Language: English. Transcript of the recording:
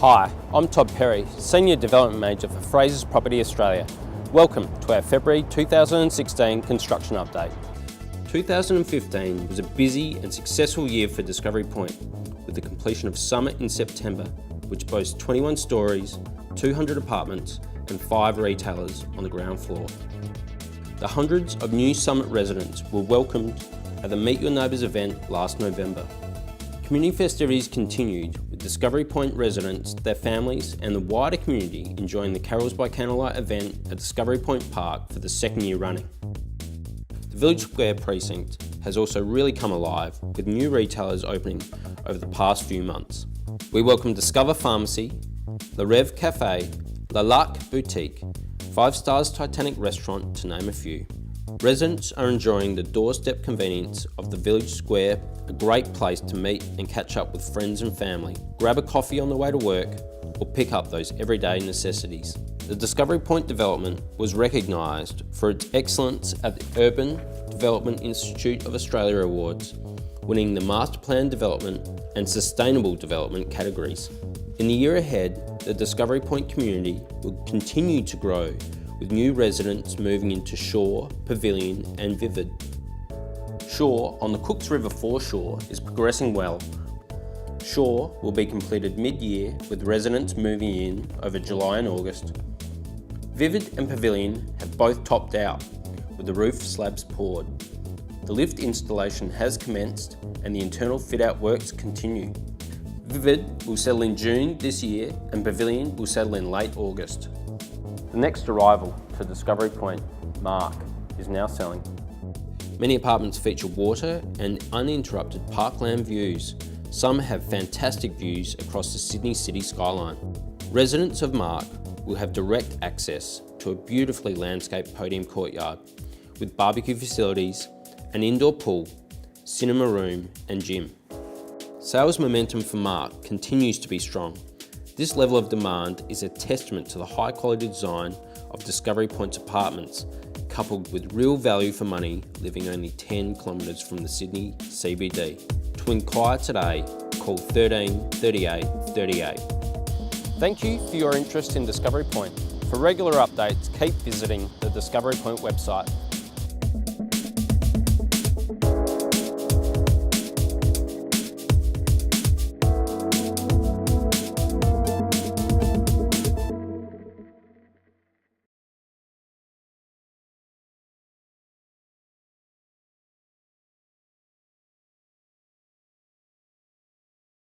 Hi, I'm Todd Perry, Senior Development Manager for Frasers Property Australia. Welcome to our February 2016 construction update. 2015 was a busy and successful year for Discovery Point, with the completion of Summit in September, which boasts 21 stories, 200 apartments and 5 retailers on the ground floor. The hundreds of new Summit residents were welcomed at the Meet Your Neighbours event last November. Community festivities continued, with Discovery Point residents, their families and the wider community enjoying the Carols by Candlelight event at Discovery Point Park for the second year running. The Village Square precinct has also really come alive, with new retailers opening over the past few months. We welcome Discover Pharmacy, Le Rev Cafe, La Lark Boutique, 5 Stars Titanic Restaurant, to name a few. Residents are enjoying the doorstep convenience of the Village Square, a great place to meet and catch up with friends and family, grab a coffee on the way to work, or pick up those everyday necessities. The Discovery Point development was recognised for its excellence at the Urban Development Institute of Australia Awards, winning the Master Plan Development and Sustainable Development categories. In the year ahead, the Discovery Point community will continue to grow, with new residents moving into Shore, Pavilion and Vivid. Shore on the Cooks River foreshore is progressing well. Shore will be completed mid-year, with residents moving in over July and August. Vivid and Pavilion have both topped out, with the roof slabs poured. The lift installation has commenced and the internal fit-out works continue. Vivid will settle in June this year and Pavilion will settle in late August. The next arrival to Discovery Point, Mark, is now selling. Many apartments feature water and uninterrupted parkland views. Some have fantastic views across the Sydney city skyline. Residents of Mark will have direct access to a beautifully landscaped podium courtyard with barbecue facilities, an indoor pool, cinema room and gym. Sales momentum for Mark continues to be strong. This level of demand is a testament to the high quality design of Discovery Point's apartments, coupled with real value for money, living only 10 kilometres from the Sydney CBD. To inquire today, call 13 38 38. Thank you for your interest in Discovery Point. For regular updates, keep visiting the Discovery Point website.